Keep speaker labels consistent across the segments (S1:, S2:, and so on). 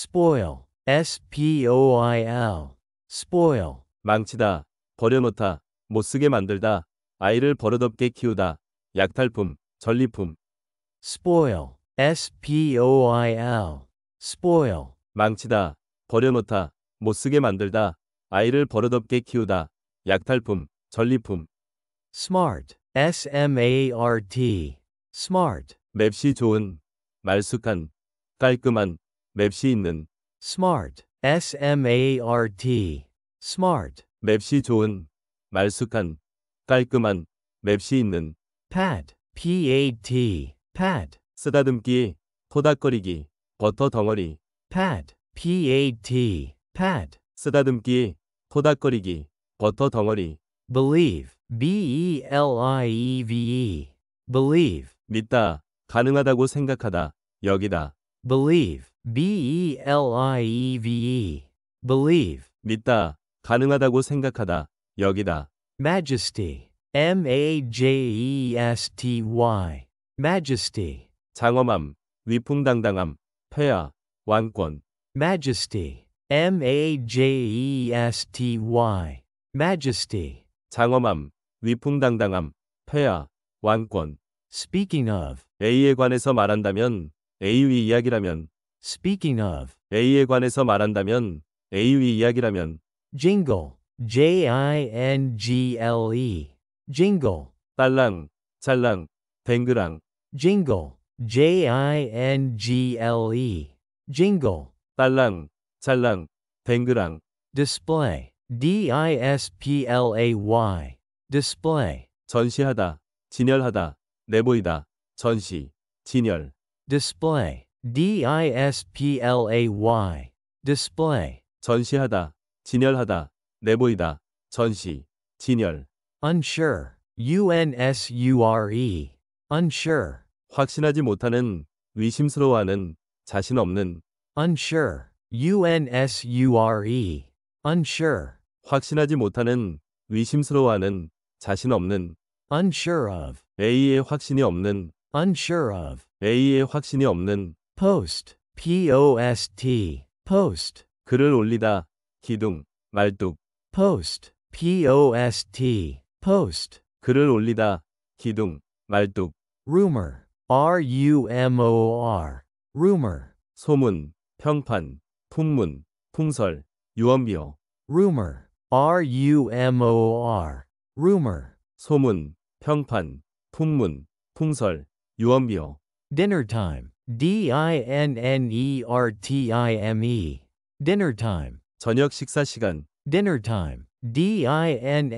S1: spoil, spoil, spoil,
S2: 망치다, 버려놓다, 못쓰게 만들다, 아이를 버릇없게 키우다, 약탈품, 전리품.
S1: spoil, spoil, spoil,
S2: 망치다, 버려놓다, 못쓰게 만들다, 아이를 버릇없게 키우다, 약탈품, 전리품.
S1: smart, smart, smart,
S2: 맵시 좋은, 말쑥한, 깔끔한, 맵시 있는.
S1: smart, smart, smart,
S2: 맵시 좋은, 말쑥한, 깔끔한, 맵시 있는.
S1: pat, pat, pat,
S2: 쓰다듬기, 토닥거리기, 버터 덩어리.
S1: pat, pat, pat,
S2: 쓰다듬기, 토닥거리기, 버터 덩어리.
S1: believe, believe, believe,
S2: 믿다, 가능하다고 생각하다, 여기다.
S1: believe, believe, believe,
S2: 믿다, 가능하다고 생각하다, 여기다.
S1: majesty, majesty, majesty,
S2: 장엄함, 위풍당당함, 폐하, 왕권.
S1: majesty, majesty, majesty,
S2: 장엄함, 위풍당당함, 폐하, 왕권.
S1: speaking of,
S2: A에 관해서 말한다면, A의 이야기라면.
S1: speaking of,
S2: A에 관해서 말한다면, A의 이야기라면.
S1: jingle, jingle, jingle,
S2: 딸랑, 짤랑, 댕그랑.
S1: jingle, jingle, jingle,
S2: 딸랑, 짤랑, 댕그랑.
S1: display, display, display,
S2: 전시하다, 진열하다, 내보이다, 전시, 진열.
S1: display, display, display,
S2: 전시하다, 진열하다, 내보이다, 전시, 진열.
S1: unsure, unsure, unsure,
S2: 확신하지 못하는, 의심스러워하는, 자신 없는.
S1: unsure, unsure, unsure,
S2: 확신하지 못하는, 의심스러워하는, 자신 없는.
S1: unsure of,
S2: A의 확신이 없는.
S1: unsure of,
S2: A의 확신이 없는.
S1: post, post, post,
S2: 글을 올리다, 기둥, 말뚝.
S1: post, post, post,
S2: 글을 올리다, 기둥, 말뚝.
S1: rumor, rumor, rumor,
S2: 소문, 평판, 풍문, 풍설, 유언비어.
S1: rumor, rumor, rumor,
S2: 소문, 평판, 풍문, 풍설, 유언비어.
S1: dinner time, dinnertime, dinner time,
S2: 저녁 식사 시간.
S1: dinner time, dinnertime,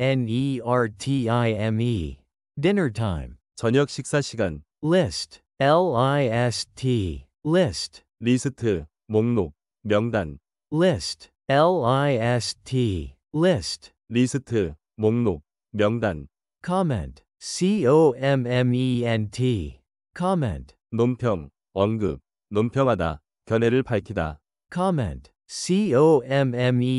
S1: dinner time,
S2: 저녁 식사 시간.
S1: list, list, list,
S2: 리스트, 목록, 명단.
S1: list, list, list,
S2: 리스트, 목록, 명단.
S1: comment, comment, comment,
S2: 논평, 언급, 논평하다, 견해를 밝히다.
S1: comment, comment,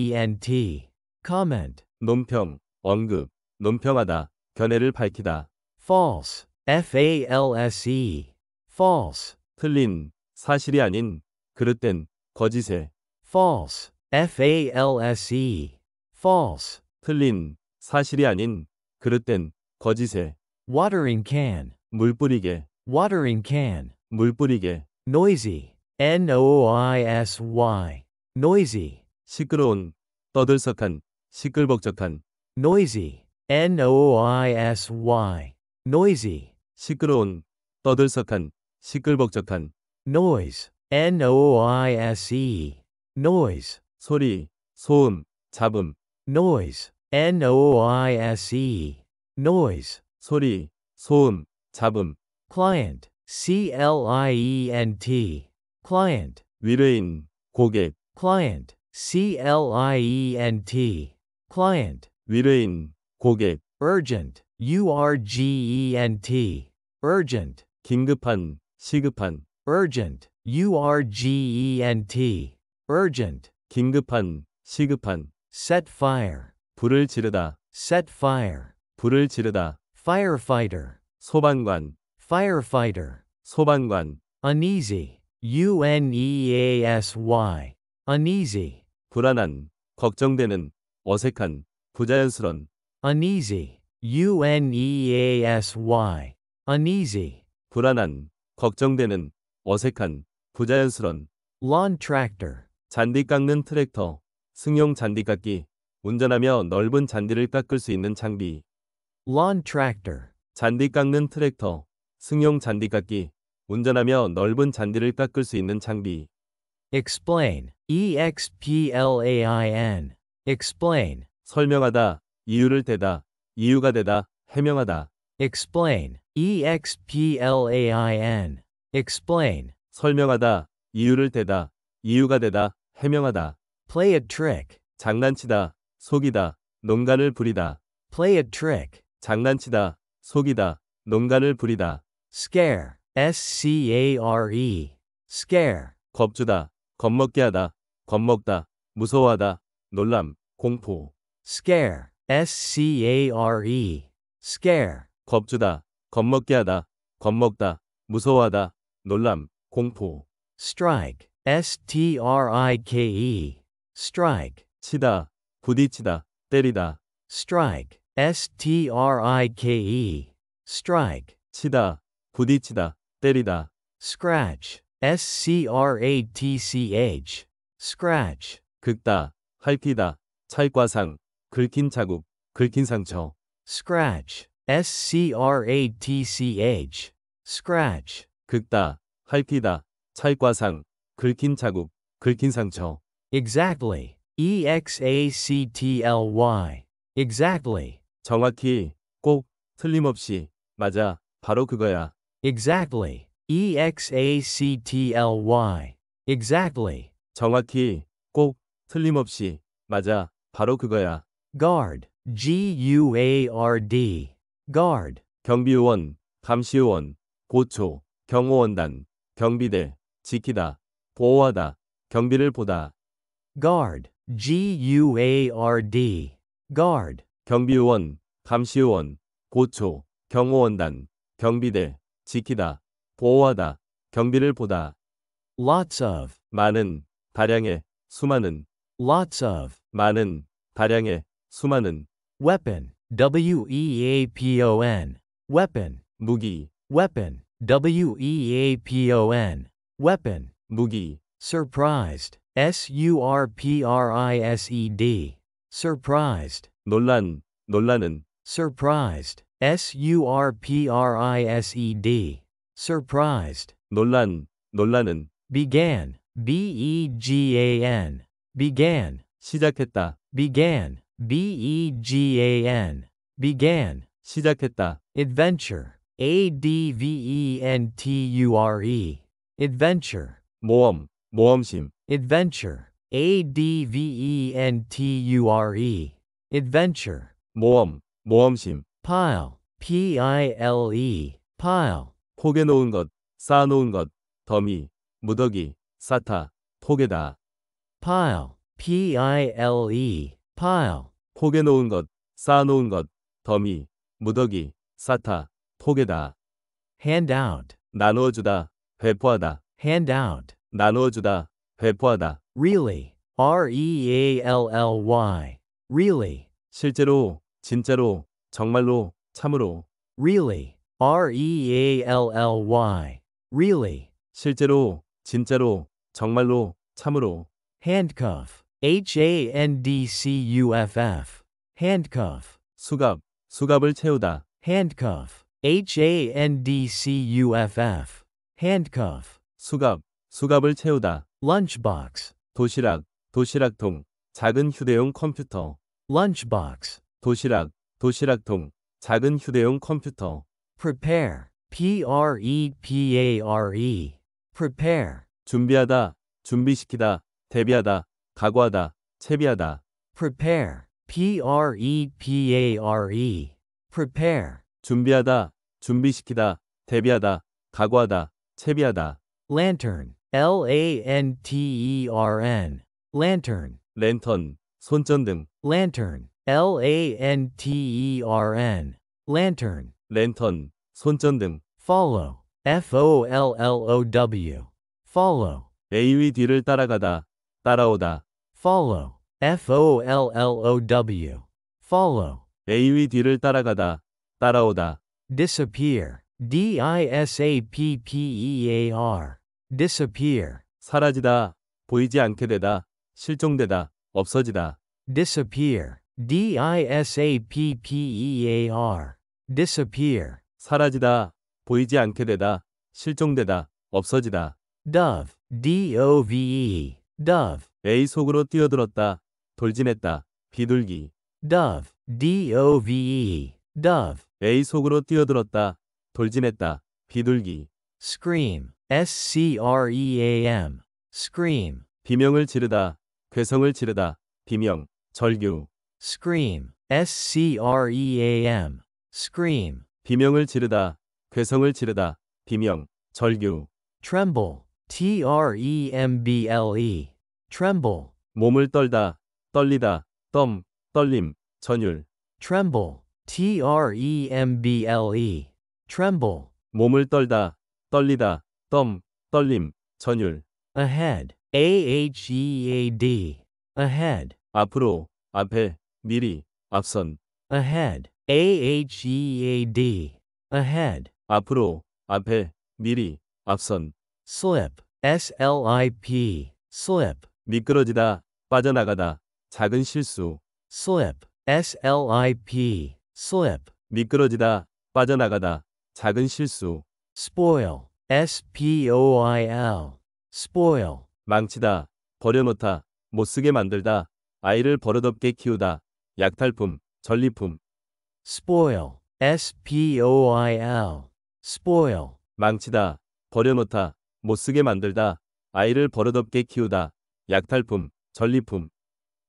S1: comment,
S2: 논평, 언급, 논평하다, 견해를 밝히다.
S1: false, false, false,
S2: 틀린, 사실이 아닌, 그릇된, 거짓에.
S1: false, false, false,
S2: 틀린, 사실이 아닌, 그릇된, 거짓에.
S1: watering can,
S2: 물 뿌리게,
S1: watering can,
S2: 물 뿌리게.
S1: noisy, noisy, noisy,
S2: 시끄러운, 떠들썩한, 시끌벅적한.
S1: noisy, noisy, noisy,
S2: 시끄러운, 떠들썩한, 시끌벅적한.
S1: noise, noise, noise,
S2: 소리, 소음, 잡음.
S1: noise, noise, noise,
S2: 소리, 소음, 잡음.
S1: client, client, client,
S2: 위례인, 고객.
S1: client, client, client,
S2: 위례인, 고객.
S1: urgent, urgent, urgent,
S2: 긴급한, 시급한.
S1: urgent, urgent, urgent,
S2: 긴급한, 시급한.
S1: set fire,
S2: 불을 지르다,
S1: set fire,
S2: 불을 지르다.
S1: firefighter,
S2: 소방관,
S1: firefighter,
S2: 소방관.
S1: uneasy, uneasy, uneasy,
S2: 불안한, 걱정되는, 어색한, 부자연스런,
S1: uneasy, uneasy, uneasy,
S2: 불안한, 걱정되는, 어색한, 부자연스런,
S1: lawn tractor,
S2: 잔디 깎는 트랙터, 승용 잔디 깎기, 운전하며 넓은 잔디를 깎을 수 있는 장비,
S1: lawn tractor,
S2: 잔디 깎는 트랙터, 승용 잔디 깎기, 운전하며 넓은 잔디를 깎을 수 있는 장비,
S1: explain, explain, explain,
S2: 설명하다, 이유를 대다, 이유가 되다, 해명하다,
S1: explain, explain, explain,
S2: 설명하다, 이유를 대다, 이유가 되다, 해명하다,
S1: play a trick,
S2: 장난치다, 속이다, 농간을 부리다,
S1: play a trick,
S2: 장난치다, 속이다, 농간을 부리다,
S1: scare, scare, scare,
S2: 겁주다, 겁먹게 하다, 겁먹다, 무서워하다, 놀람, 공포,
S1: scare, scare, scare,
S2: 겁주다, 겁먹게 하다, 겁먹다, 무서워하다, 놀람, 공포,
S1: strike, strike, strike,
S2: 치다, 부딪히다, 때리다,
S1: strike, strike, strike,
S2: 치다, 부딪히다, 때리다,
S1: scratch, scratch, scratch,
S2: 긁다, 핥히다, 찰과상, 긁힌 자국, 긁힌 상처,
S1: scratch, scratch, scratch,
S2: 긁다, 핥히다, 찰과상, 긁힌 자국, 긁힌 상처,
S1: exactly, exactly, exactly,
S2: 정확히, 꼭, 틀림없이, 맞아, 바로 그거야.
S1: exactly, exactly, exactly,
S2: 정확히, 꼭, 틀림없이, 맞아, 바로 그거야.
S1: guard, guard, guard,
S2: 경비요원, 감시요원, 보초, 경호원단, 경비대, 지키다, 보호하다, 경비를 보다,
S1: guard, guard, guard,
S2: 경비요원, 감시요원, 보초, 경호원단, 경비대, 지키다, 보호하다, 경비를 보다,
S1: lots of,
S2: 많은, 다량의, 수많은,
S1: lots of,
S2: 많은, 다량의, 수많은,
S1: weapon, weapon, weapon,
S2: 무기,
S1: weapon, weapon, weapon,
S2: 무기,
S1: surprised, surprised, surprised,
S2: 논란, 논란은,
S1: surprised, surprised, surprised,
S2: 논란, 논란은,
S1: began, began, began,
S2: 시작했다,
S1: began, began, began,
S2: 시작했다,
S1: adventure, adventure, adventure,
S2: 모험, 모험심,
S1: adventure, adventure, adventure,
S2: 모험, 모험심,
S1: pile, pile, pile,
S2: 포개놓은 것, 쌓아놓은 것, 더미, 무더기, 쌓다, 포개다,
S1: pile, pile, pile,
S2: 포개놓은 것, 쌓아놓은 것, 더미, 무더기, 쌓다, 포개다,
S1: handout,
S2: 나누어주다, 배포하다,
S1: handout,
S2: 나누어주다, 배포하다,
S1: really, really, really,
S2: 실제로, 진짜로, 정말로, 참으로,
S1: really, really, really,
S2: 실제로, 진짜로, 정말로, 참으로,
S1: handcuff, handcuff, handcuff,
S2: 수갑, 수갑을 채우다,
S1: handcuff, handcuff, handcuff,
S2: 수갑, 수갑을 채우다,
S1: lunchbox,
S2: 도시락, 도시락통, 작은 휴대용 컴퓨터,
S1: lunchbox,
S2: 도시락, 도시락통, 작은 휴대용 컴퓨터,
S1: prepare, prepare, prepare,
S2: 준비하다, 준비시키다, 대비하다, 각오하다, 채비하다,
S1: prepare, prepare, prepare,
S2: 준비하다, 준비시키다, 대비하다, 각오하다, 채비하다,
S1: lantern, lantern, lantern,
S2: 랜턴, 손전등,
S1: lantern, lantern, lantern,
S2: 랜턴, 손전등,
S1: follow, follow, follow,
S2: A의 뒤를 따라가다, 따라오다.
S1: follow, follow, follow,
S2: A의 뒤를 따라가다, 따라오다.
S1: disappear, disappear, disappear,
S2: 사라지다, 보이지 않게 되다, 실종되다, 없어지다.
S1: disappear, disappear, disappear,
S2: 사라지다, 보이지 않게 되다, 실종되다, 없어지다.
S1: dove, dove, dove,
S2: A 속으로 뛰어들었다, 돌진했다, 비둘기.
S1: dove, dove, dove,
S2: A 속으로 뛰어들었다, 돌진했다, 비둘기.
S1: scream, scream, scream,
S2: 비명을 지르다, 괴성을 지르다, 비명, 절규.
S1: scream, scream, scream,
S2: 비명을 지르다, 괴성을 지르다, 비명, 절규.
S1: tremble, tremble, tremble,
S2: 몸을 떨다, 떨리다, 떨림, 전율.
S1: tremble, tremble, tremble,
S2: 몸을 떨다, 떨리다, 떨림, 전율.
S1: ahead, ahead, ahead,
S2: 앞으로, 앞에, 미리, 앞선.
S1: ahead, ahead, ahead,
S2: 앞으로, 앞에, 미리, 앞선.
S1: slip, slip, slip,
S2: 미끄러지다, 빠져나가다, 작은 실수.
S1: slip, slip, slip,
S2: 미끄러지다, 빠져나가다, 작은 실수.
S1: spoil, spoil, spoil,
S2: 망치다, 버려놓다, 못쓰게 만들다, 아이를 버릇없게 키우다, 약탈품, 전리품.
S1: spoil, spoil, spoil,
S2: 망치다, 버려놓다, 못쓰게 만들다, 아이를 버릇없게 키우다, 약탈품, 전리품.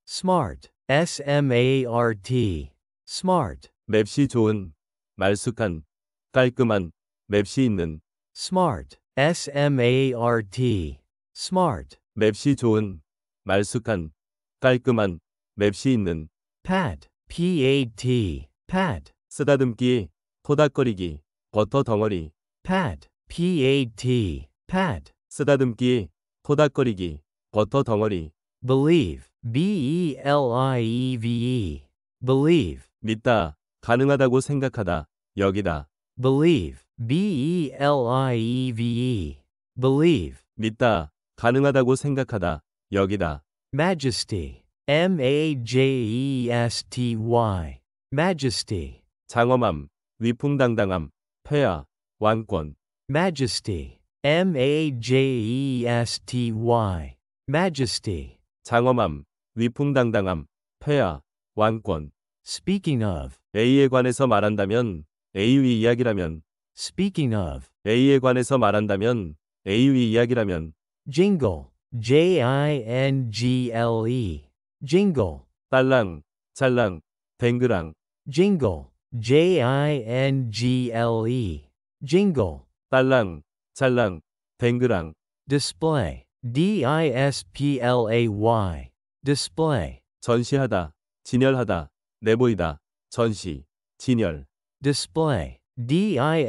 S1: smart, smart, smart,
S2: 맵시 좋은, 말쑥한, 깔끔한, 맵시 있는.
S1: smart, smart, smart,
S2: 맵시 좋은, 말쑥한, 깔끔한, 맵시 있는.
S1: pat, pat, pat,
S2: 쓰다듬기, 토닥거리기, 버터 덩어리.
S1: pat, pat, pat,
S2: 쓰다듬기, 토닥거리기, 버터 덩어리.
S1: believe, believe, believe,
S2: 믿다, 가능하다고 생각하다, 여기다.
S1: believe, believe, believe,
S2: 믿다, 가능하다고 생각하다, 여기다.
S1: majesty, majesty, majesty,
S2: 장엄함, 위풍당당함, 폐하, 왕권.
S1: majesty, majesty, majesty,
S2: 장엄함, 위풍당당함, 폐하, 왕권.
S1: speaking of,
S2: A에 관해서 말한다면, A의 이야기라면.
S1: speaking of,
S2: A에 관해서 말한다면, A의 이야기라면.
S1: jingle, jingle, jingle,
S2: 딸랑, 짤랑, 댕그랑.
S1: jingle, jingle, jingle,
S2: 딸랑, 짤랑, 댕그랑.
S1: display, display, display,
S2: 전시하다, 진열하다, 내보이다, 전시, 진열.
S1: display, display,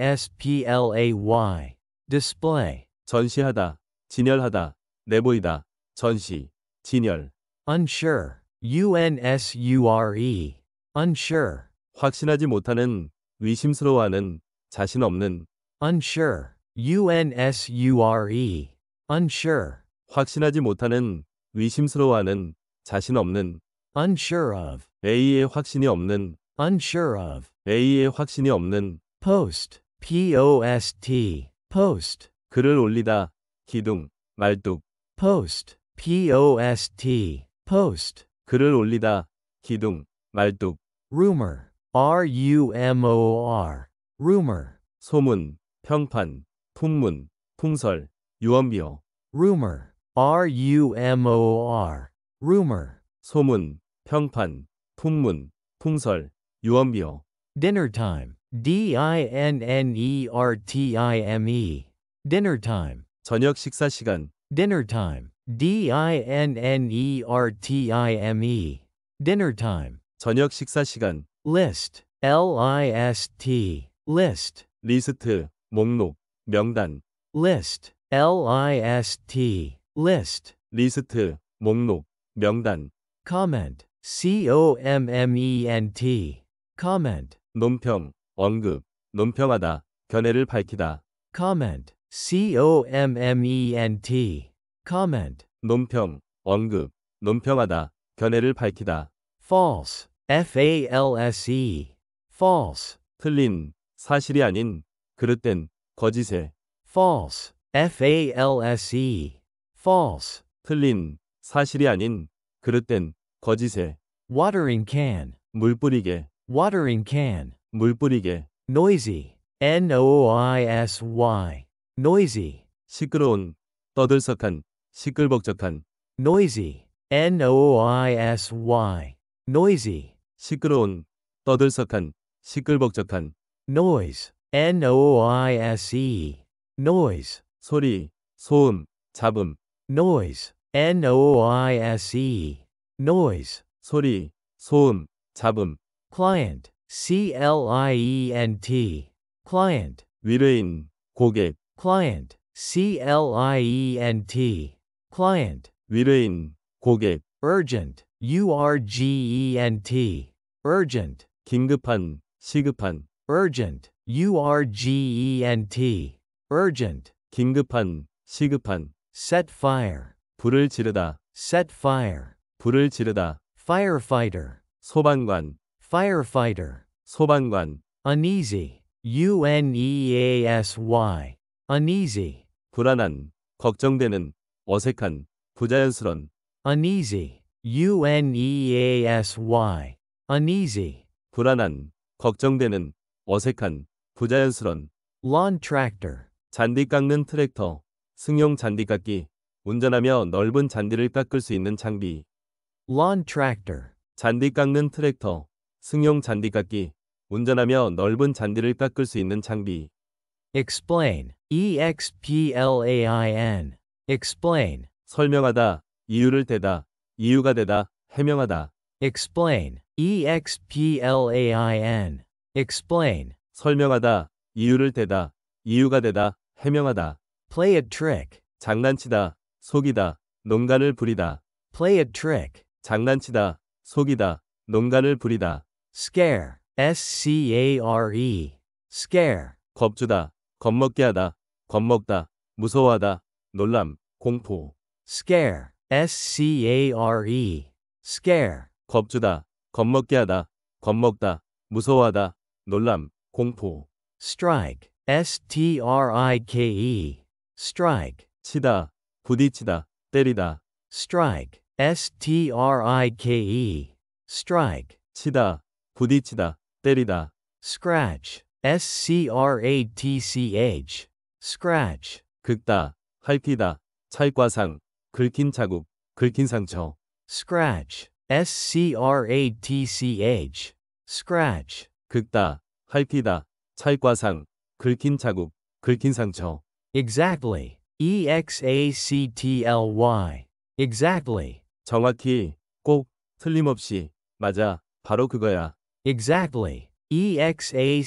S1: display,
S2: 전시하다, 진열하다, 내보이다, 전시, 진열.
S1: unsure, unsure, unsure,
S2: 확신하지 못하는, 의심스러워하는, 자신 없는.
S1: unsure, unsure, unsure,
S2: 확신하지 못하는, 의심스러워하는, 자신 없는.
S1: unsure of,
S2: A의 확신이 없는.
S1: unsure of,
S2: A의 확신이 없는.
S1: post, post, post,
S2: 글을 올리다, 기둥, 말뚝.
S1: post, post, post,
S2: 글을 올리다, 기둥, 말뚝.
S1: rumor, rumor, rumor,
S2: 소문, 평판, 풍문, 풍설, 유언비어.
S1: rumor, rumor, rumor,
S2: 소문, 평판, 풍문, 풍설, 유언비어.
S1: dinner time, dinnertime, dinner time,
S2: 저녁 식사 시간.
S1: dinner time, dinnertime, dinner time,
S2: 저녁 식사 시간.
S1: list, list, list,
S2: 리스트, 목록, 명단.
S1: list, List. List.
S2: 리스트, 목록, 명단.
S1: Comment. Comment. Comment.
S2: 논평, 언급, 논평하다, 견해를 밝히다.
S1: Comment. Comment. Comment.
S2: 논평, 언급, 논평하다, 견해를 밝히다.
S1: False. False. False.
S2: 틀린, 사실이 아닌, 그릇된, 거짓에.
S1: False. False. False.
S2: 틀린, 사실이 아닌, 그릇된, 거짓에.
S1: Watering can.
S2: 물 뿌리게,
S1: Watering can.
S2: 물 뿌리게.
S1: Noisy. Noisy. Noisy.
S2: 시끄러운, 떠들썩한, 시끌벅적한.
S1: Noisy. Noisy. Noisy.
S2: 시끄러운, 떠들썩한, 시끌벅적한.
S1: Noise. Noise. Noise.
S2: 소리, 소음, 잡음.
S1: Noise. Noise. Noise.
S2: 소리, 소음, 잡음.
S1: Client. Client. Client.
S2: 위례인, 고객.
S1: Client. Client. Client.
S2: 위례인, 고객.
S1: Urgent. Urgent. Urgent.
S2: 긴급한, 시급한.
S1: Urgent. Urgent. Urgent.
S2: 긴급한, 시급한.
S1: Set fire.
S2: 불을 지르다,
S1: Set fire.
S2: 불을 지르다.
S1: Firefighter.
S2: 소방관,
S1: Firefighter.
S2: 소방관.
S1: Uneasy. Uneasy. Uneasy.
S2: 불안한, 걱정되는, 어색한, 부자연스런.
S1: Uneasy. Uneasy. Uneasy.
S2: 불안한, 걱정되는, 어색한, 부자연스런.
S1: Lawn tractor.
S2: 잔디 깎는 트랙터, 승용 잔디 깎기. 운전하며 넓은 잔디를 깎을 수 있는 장비.
S1: Lawn tractor.
S2: 잔디 깎는 트랙터, 승용 잔디 깎기. 운전하며 넓은 잔디를 깎을 수 있는 장비.
S1: Explain. Explain. Explain.
S2: 설명하다, 이유를 대다, 이유가 되다, 해명하다.
S1: Explain. Explain. Explain.
S2: 설명하다, 이유를 대다, 이유가 되다, 해명하다.
S1: Play a trick.
S2: 장난치다, 속이다, 농간을 부리다.
S1: Play a trick.
S2: 장난치다, 속이다, 농간을 부리다.
S1: Scare. Scare. Scare.
S2: 겁주다, 겁먹게 하다, 겁먹다, 무서워하다, 놀람, 공포.
S1: Scare. Scare. Scare.
S2: 겁주다, 겁먹게 하다, 겁먹다, 무서워하다, 놀람, 공포.
S1: Strike. Strike. Strike.
S2: 치다, 부딪히다, 때리다.
S1: Strike. Strike. Strike.
S2: 치다, 부딪히다, 때리다.
S1: Scratch. Scratch. Scratch.
S2: 긁다, 핥히다, 찰과상, 긁힌 자국, 긁힌 상처.
S1: Scratch. Scratch. Scratch.
S2: 긁다, 핥히다, 찰과상, 긁힌 자국, 긁힌 상처.
S1: Exactly. Exactly. Exactly.
S2: 정확히, 꼭, 틀림없이, 맞아, 바로 그거야.
S1: Exactly. Exactly.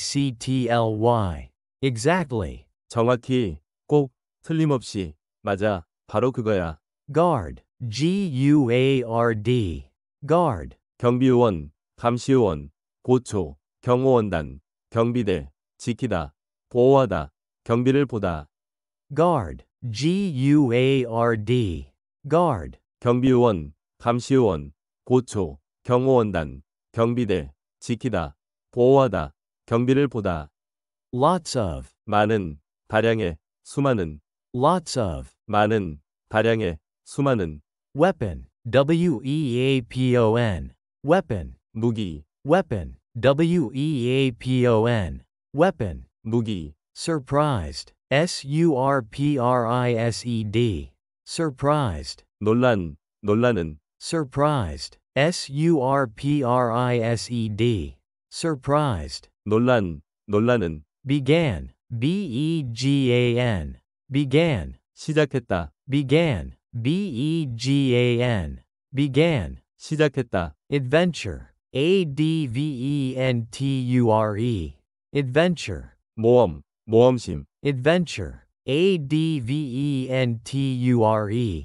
S1: Exactly.
S2: 정확히, 꼭, 틀림없이, 맞아, 바로 그거야.
S1: Guard. Guard. Guard.
S2: 경비요원, 감시요원, 보초, 경호원단, 경비대, 지키다, 보호하다, 경비를 보다.
S1: Guard. Guard. Guard.
S2: 경비요원, 감시요원, 보초, 경호원단, 경비대, 지키다, 보호하다, 경비를 보다.
S1: Lots of.
S2: 많은, 다량의, 수많은.
S1: Lots of.
S2: 많은, 다량의, 수많은.
S1: Weapon. Weapon. Weapon.
S2: 무기,
S1: Weapon. Weapon. Weapon.
S2: 무기.
S1: Surprised. Surprised. Surprised.
S2: 논란, 논란은.
S1: Surprised. Surprised. Surprised.
S2: 논란, 논란은.
S1: Began. Began. Began.
S2: 시작했다,
S1: Began. Began. Began.
S2: 시작했다.
S1: Adventure. Adventure. Adventure.
S2: 모험, 모험심.
S1: Adventure. adventure,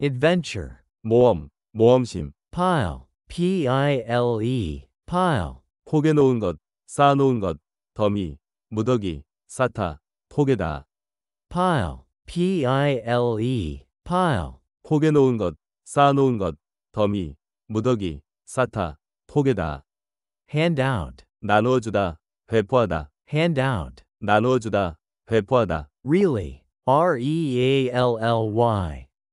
S1: adventure.
S2: 모험, 모험심.
S1: Pile, pile, pile.
S2: 포개 놓은 것, 쌓아 놓은 것. 더미, 무더기, 쌓다, 포개다.
S1: Pile, pile,
S2: 포개 놓은 것, 쌓아 놓은 것. 더미, 무더기, 쌓다, 포개다.
S1: handout,
S2: 나누어 주다, 배포하다.
S1: handout.
S2: 나누어 주다, 배포하다.
S1: Really, really,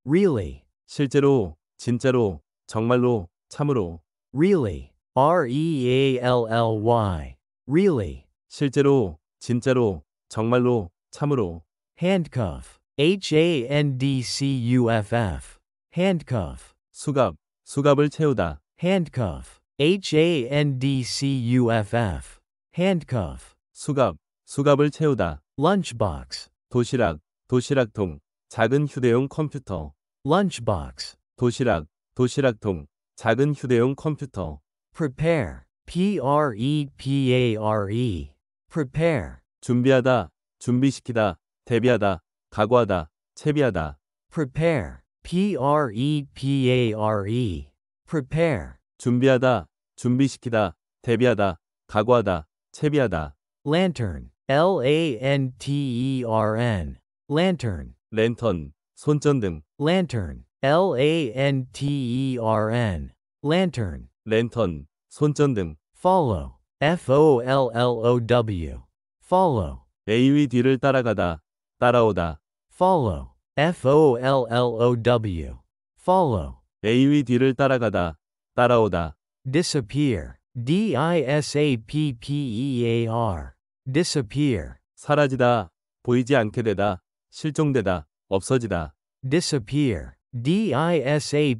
S1: really,
S2: 실제로, 진짜로, 정말로, 참으로.
S1: really, really, really.
S2: 실제로, 진짜로, 정말로, 참으로.
S1: Handcuff, handcuff, handcuff,
S2: 수갑, 수갑을 채우다.
S1: handcuff, handcuff, handcuff.
S2: 수갑, 수갑을 채우다.
S1: Lunchbox,
S2: 도시락, 도시락통. 작은 휴대용 컴퓨터.
S1: lunchbox.
S2: 도시락, 도시락통. 작은 휴대용 컴퓨터.
S1: Prepare, prepare, prepare.
S2: 준비하다, 준비시키다, 대비하다, 각오하다, 채비하다.
S1: Prepare, prepare, prepare.
S2: 준비하다, 준비시키다, 대비하다, 각오하다, 채비하다.
S1: Lantern, lantern, lantern.
S2: 랜턴, 손전등.
S1: Lantern, lantern, lantern.
S2: 랜턴, 손전등.
S1: Follow, follow, follow.
S2: A의 뒤를 따라가다, 따라오다.
S1: Follow, follow, follow.
S2: A의 뒤를 따라가다, 따라오다.
S1: Disappear, disappear, disappear.
S2: 사라지다, 보이지 않게 되다, 실종되다, 없어지다.
S1: Disappear, disappear,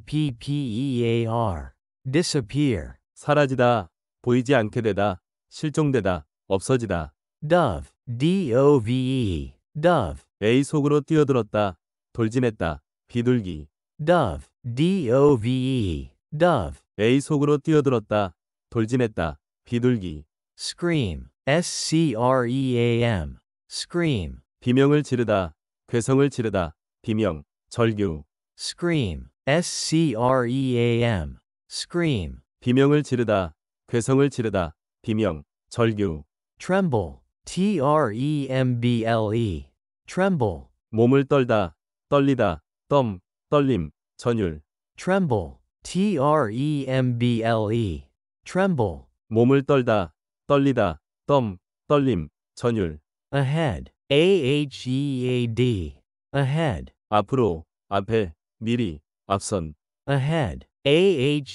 S1: disappear.
S2: 사라지다, 보이지 않게 되다, 실종되다, 없어지다.
S1: Dove, dove, dove.
S2: A 속으로 뛰어들었다, 돌진했다, 비둘기.
S1: Dove, dove, dove.
S2: A 속으로 뛰어들었다, 돌진했다, 비둘기.
S1: Scream, scream, scream.
S2: 비명을 지르다, 괴성을 지르다, 비명, 절규.
S1: Scream, scream, scream.
S2: 비명을 지르다, 괴성을 지르다, 비명, 절규.
S1: Tremble, tremble, tremble.
S2: 몸을 떨다, 떨리다, 떨림, 전율.
S1: Tremble, tremble, tremble.
S2: 몸을 떨다, 떨리다, 떨림, 전율.
S1: Ahead, ahead, ahead.
S2: 앞으로, 앞에, 미리, 앞선.
S1: Ahead, ahead,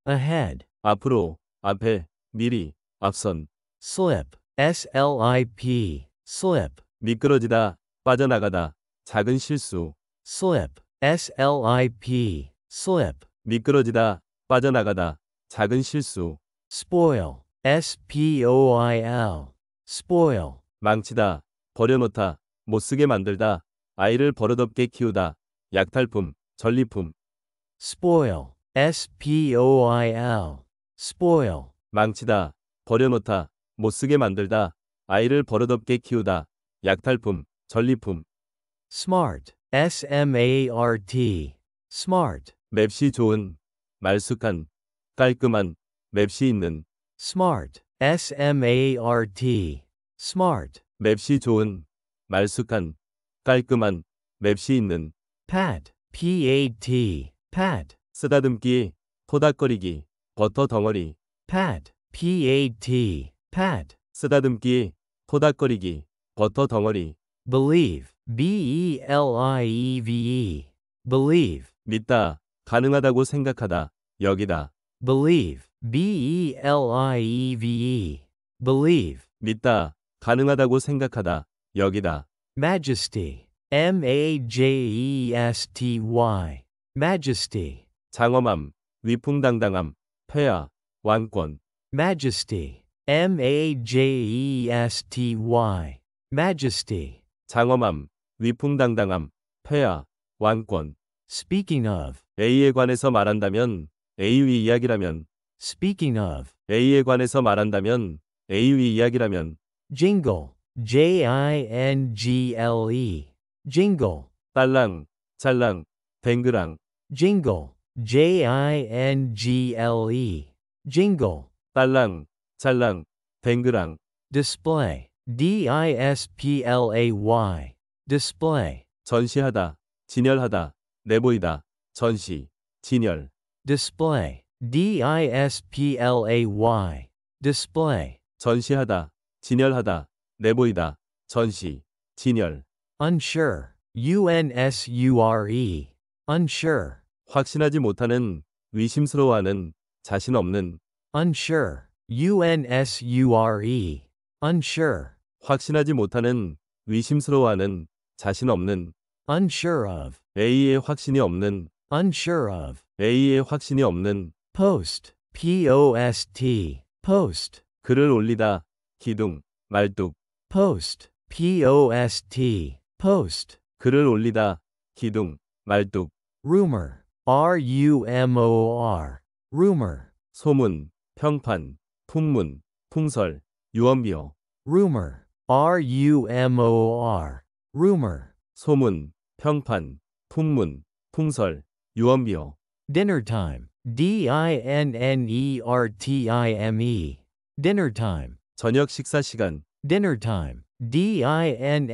S1: ahead.
S2: 앞으로, 앞에, 미리, 앞선.
S1: Slip, slip, slip.
S2: 미끄러지다, 빠져나가다, 작은 실수.
S1: Slip, slip, slip.
S2: 미끄러지다, 빠져나가다, 작은 실수.
S1: Spoil, spoil, spoil.
S2: 망치다, 버려놓다, 못쓰게 만들다, 아이를 버릇없게 키우다, 약탈품, 전리품.
S1: Spoil, spoil, spoil.
S2: 망치다, 버려놓다, 못쓰게 만들다, 아이를 버릇없게 키우다, 약탈품, 전리품.
S1: Smart, smart, smart.
S2: 맵시 좋은, 말쑥한, 깔끔한, 맵시 있는.
S1: Smart, smart, smart.
S2: 맵시 좋은, 말쑥한, 깔끔한, 맵시 있는.
S1: Pat, pat, pat.
S2: 쓰다듬기, 토닥거리기, 버터 덩어리.
S1: Pat, pat, pat.
S2: 쓰다듬기, 토닥거리기, 버터 덩어리.
S1: Believe, believe, believe.
S2: 믿다, 가능하다고 생각하다, 여기다.
S1: Believe, believe, believe.
S2: 믿다, 가능하다고 생각하다, 여기다.
S1: Majesty, majesty, majesty.
S2: 장엄함, 위풍당당함, 폐하, 왕권.
S1: Majesty, majesty, majesty.
S2: 장엄함, 위풍당당함, 폐하, 왕권.
S1: Speaking of,
S2: A에 관해서 말한다면, A의 이야기라면.
S1: speaking of.
S2: A에 관해서 말한다면, A의 이야기라면.
S1: Jingle, Jingle. Jingle.
S2: 딸랑, 짤랑, 뱅그랑,
S1: Jingle. Jingle. Jingle.
S2: 딸랑, 짤랑, 뱅그랑,
S1: Display. Display. Display.
S2: 전시하다, 진열하다, 내보이다, 전시, 진열,
S1: Display. Display. Display.
S2: 전시하다, 진열하다, 내보이다, 전시, 진열,
S1: Unsure. Unsure. Unsure.
S2: 확신하지 못하는, 의심스러워하는, 자신 없는,
S1: Unsure. Unsure. Unsure.
S2: 확신하지 못하는, 의심스러워하는, 자신 없는,
S1: Unsure of.
S2: A의 확신이 없는,
S1: Unsure of.
S2: A의 확신이 없는,
S1: Post. Post. Post.
S2: 글을 올리다, 기둥, 말뚝,
S1: Post. Post. Post.
S2: 글을 올리다, 기둥, 말뚝,
S1: Rumor. Rumor. Rumor.
S2: 소문, 평판, 풍문, 풍설, 유언비어,
S1: Rumor. Rumor. Rumor.
S2: 소문, 평판, 풍문, 풍설, 유언비어,
S1: Dinner time. Dinnertime. Dinner time.
S2: 저녁 식사 시간,
S1: Dinner time. Dinnertime.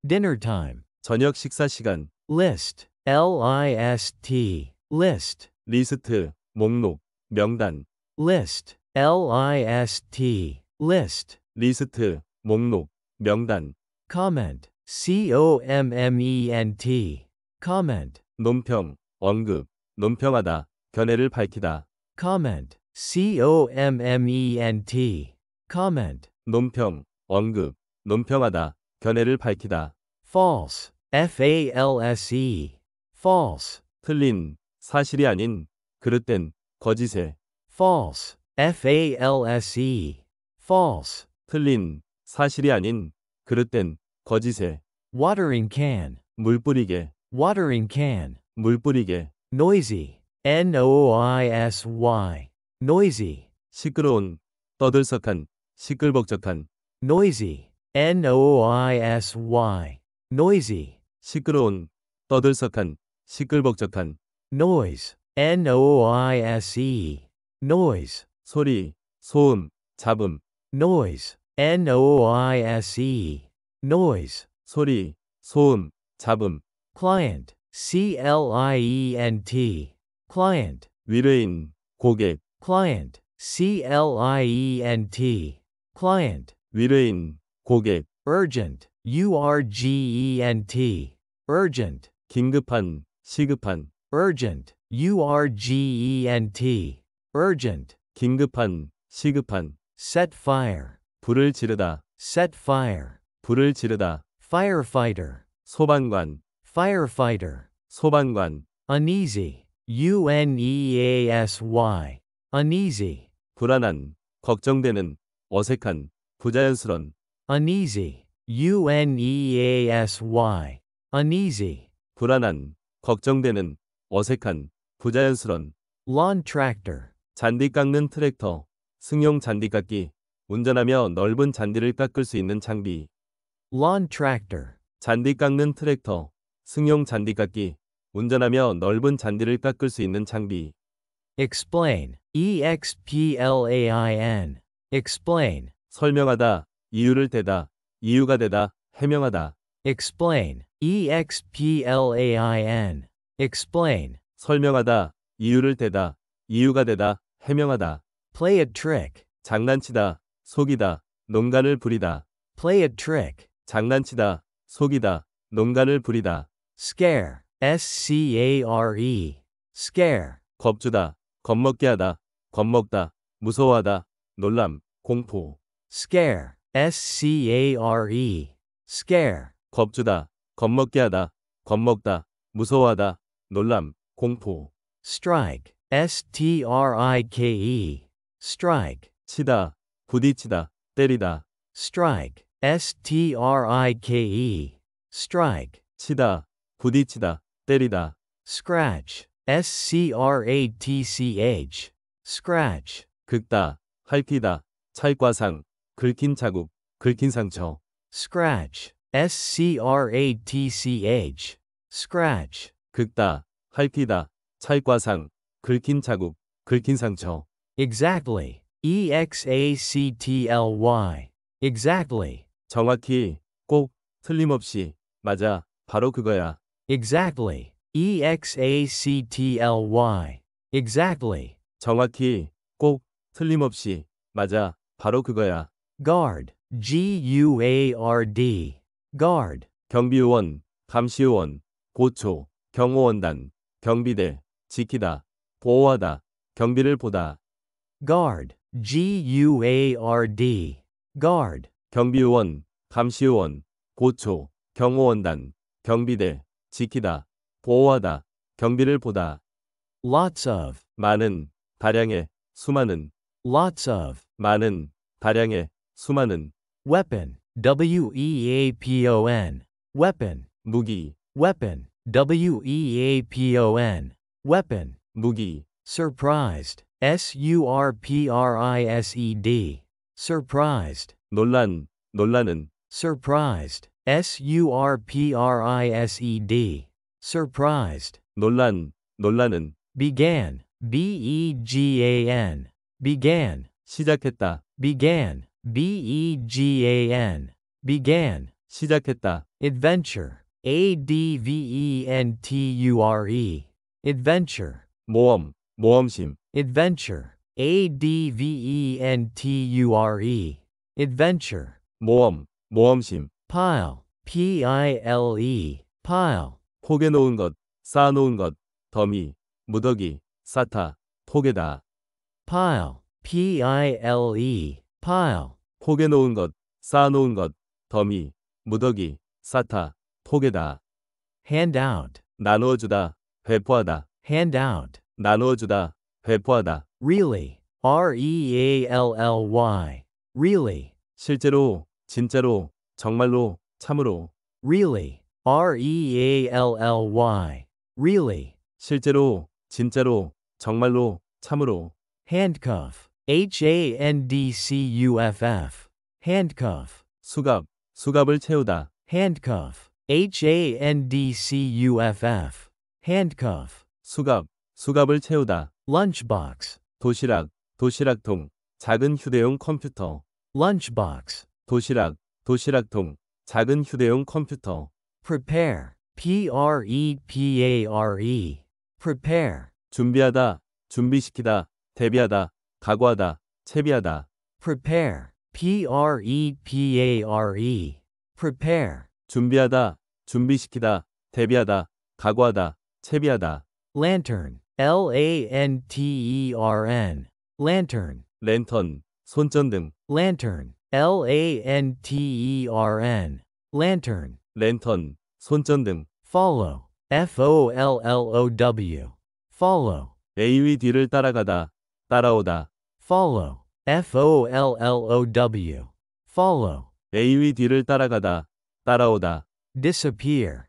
S1: Dinner time.
S2: 저녁 식사 시간,
S1: List. List. List.
S2: 리스트, 목록, 명단,
S1: List. List. List.
S2: 리스트, 목록, 명단,
S1: Comment. Comment. Comment.
S2: 논평, 언급, 논평하다, 견해를 밝히다,
S1: Comment. Comment. Comment.
S2: 논평, 언급, 논평하다, 견해를 밝히다,
S1: False. False. False.
S2: 틀린, 사실이 아닌, 그릇된, 거짓에,
S1: False. False. False.
S2: 틀린, 사실이 아닌, 그릇된, 거짓에,
S1: Watering can.
S2: 물 뿌리게,
S1: Watering can.
S2: 물 뿌리게,
S1: Noisy. Noisy. Noisy.
S2: 시끄러운, 떠들썩한, 시끌벅적한,
S1: Noisy. Noisy. Noisy.
S2: 시끄러운, 떠들썩한, 시끌벅적한,
S1: Noise. Noise. Noise.
S2: 소리, 소음, 잡음,
S1: Noise. Noise. Noise.
S2: 소리, 소음, 잡음,
S1: Client. Client. Client.
S2: 위례인, 고객,
S1: Client. Client. Client.
S2: 위례인, 고객,
S1: Urgent. Urgent. Urgent.
S2: 긴급한, 시급한,
S1: Urgent. Urgent. Urgent.
S2: 긴급한, 시급한,
S1: Set fire.
S2: 불을 지르다,
S1: Set fire.
S2: 불을 지르다,
S1: Firefighter.
S2: 소방관,
S1: Firefighter.
S2: 소방관,
S1: Uneasy. Uneasy. Uneasy.
S2: 불안한, 걱정되는, 어색한, 부자연스런,
S1: Uneasy. Uneasy. Uneasy.
S2: 불안한, 걱정되는, 어색한, 부자연스런,
S1: Lawn tractor.
S2: 잔디 깎는 트랙터, 승용 잔디 깎기, 운전하며 넓은 잔디를 깎을 수 있는 장비,
S1: Lawn tractor.
S2: 잔디 깎는 트랙터, 승용 잔디 깎기, 운전하며 넓은 잔디를 깎을 수 있는 장비,
S1: Explain. Explain. Explain.
S2: 설명하다, 이유를 대다, 이유가 되다, 해명하다,
S1: Explain. Explain. Explain.
S2: 설명하다, 이유를 대다, 이유가 되다, 해명하다,
S1: Play a trick.
S2: 장난치다, 속이다, 농간을 부리다,
S1: Play a trick.
S2: 장난치다, 속이다, 농간을 부리다,
S1: Scare. Scare. Scare.
S2: 겁주다, 겁먹게 하다, 겁먹다, 무서워하다, 놀람, 공포,
S1: Scare. Scare. Scare.
S2: 겁주다, 겁먹게 하다, 겁먹다, 무서워하다, 놀람, 공포,
S1: Strike. Strike. Strike.
S2: 치다, 부딪히다, 때리다,
S1: Strike. Strike. Strike.
S2: 치다, 부딪히다, 때리다,
S1: Scratch. Scratch. Scratch.
S2: 긁다, 핥히다, 찰과상, 긁힌 자국, 긁힌 상처.
S1: scratch, scratch, scratch,
S2: 긁다, 핥히다, 찰과상, 긁힌 자국, 긁힌 상처.
S1: exactly, exactly, exactly,
S2: 정확히, 꼭, 틀림없이, 맞아, 바로 그거야.
S1: exactly, exactly, exactly,
S2: 정확히, 꼭, 틀림없이, 맞아, 바로 그거야.
S1: guard, guard, guard,
S2: 경비요원, 감시요원, 보초, 경호원단, 경비대, 지키다, 보호하다, 경비를 보다.
S1: guard, guard, guard,
S2: 경비요원, 감시요원, 보초, 경호원단, 경비대, 지키다, 보호하다, 경비를 보다.
S1: lots of,
S2: 많은, 다량의, 수많은,
S1: lots of,
S2: 많은, 다량의, 수많은.
S1: weapon, weapon, weapon,
S2: 무기,
S1: weapon, weapon, weapon,
S2: 무기.
S1: surprised, surprised, surprised,
S2: 논란, 논란은.
S1: surprised, surprised, surprised,
S2: 논란, 논란은.
S1: began, began, began,
S2: 시작했다,
S1: began, began, began,
S2: 시작했다.
S1: adventure, adventure, adventure,
S2: 모험, 모험심.
S1: adventure, adventure, adventure,
S2: 모험, 모험심.
S1: pile, pile, pile,
S2: 포개 놓은 것, 쌓아 놓은 것, 더미, 무더기, 쌓다, 포개다.
S1: pile, pile,
S2: 포개 놓은 것, 쌓아 놓은 것, 더미, 무더기, 쌓다, 포개다.
S1: handout,
S2: 나누어 주다, 배포하다.
S1: handout,
S2: 나누어 주다, 배포하다.
S1: really, really, really,
S2: 실제로, 진짜로, 정말로, 참으로.
S1: really, really, really,
S2: 실제로, 진짜로, 정말로, 참으로.
S1: handcuff, handcuff, handcuff,
S2: 수갑, 수갑을 채우다.
S1: handcuff, handcuff, handcuff,
S2: 수갑, 수갑을 채우다.
S1: lunchbox,
S2: 도시락, 도시락통, 작은 휴대용 컴퓨터.
S1: lunchbox,
S2: 도시락, 도시락통, 작은 휴대용 컴퓨터.
S1: prepare, prepare, prepare,
S2: 준비하다, 준비시키다, 대비하다, 각오하다, 채비하다.
S1: prepare, prepare, prepare,
S2: 준비하다, 준비시키다, 대비하다, 각오하다, 채비하다.
S1: lantern, lantern, lantern,
S2: 랜턴, 손전등.
S1: lantern, lantern, lantern,
S2: 랜턴, 손전등.
S1: follow, follow, follow,
S2: A의 뒤를 따라가다, 따라오다.
S1: follow, follow, follow,
S2: A의 뒤를 따라가다, 따라오다.
S1: disappear,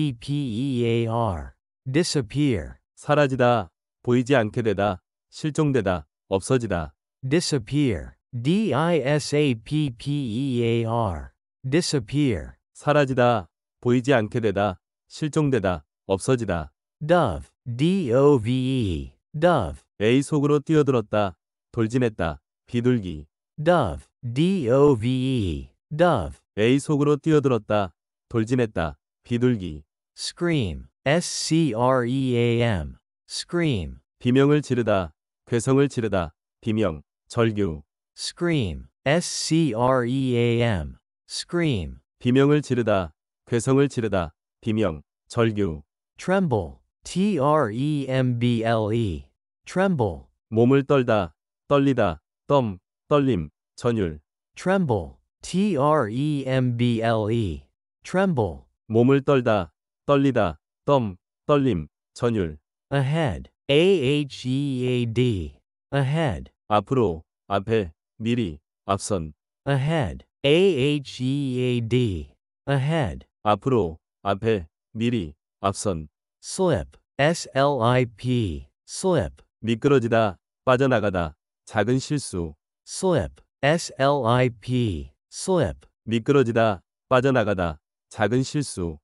S1: disappear, disappear,
S2: 사라지다, 보이지 않게 되다, 실종되다, 없어지다.
S1: disappear, disappear, disappear,
S2: 사라지다, 보이지 않게 되다, 실종되다, 없어지다.
S1: dove, dove, dove,
S2: A 속으로 뛰어들었다, 돌진했다, 비둘기.
S1: dove, dove, dove,
S2: A 속으로 뛰어들었다, 돌진했다, 비둘기.
S1: scream, scream, scream,
S2: 비명을 지르다, 괴성을 지르다, 비명, 절규.
S1: scream, scream, scream,
S2: 비명을 지르다, 괴성을 지르다, 비명, 절규.
S1: tremble, tremble, tremble,
S2: 몸을 떨다, 떨리다, 떨림, 전율.
S1: tremble, tremble, tremble,
S2: 몸을 떨다, 떨리다, 떨림, 전율.
S1: ahead, ahead, ahead,
S2: 앞으로, 앞에, 미리, 앞선.
S1: ahead, ahead, ahead,
S2: 앞으로, 앞에, 미리, 앞선.
S1: slip, slip, slip,
S2: 미끄러지다, 빠져나가다, 작은 실수.
S1: slip, slip, slip,
S2: 미끄러지다, 빠져나가다, 작은 실수.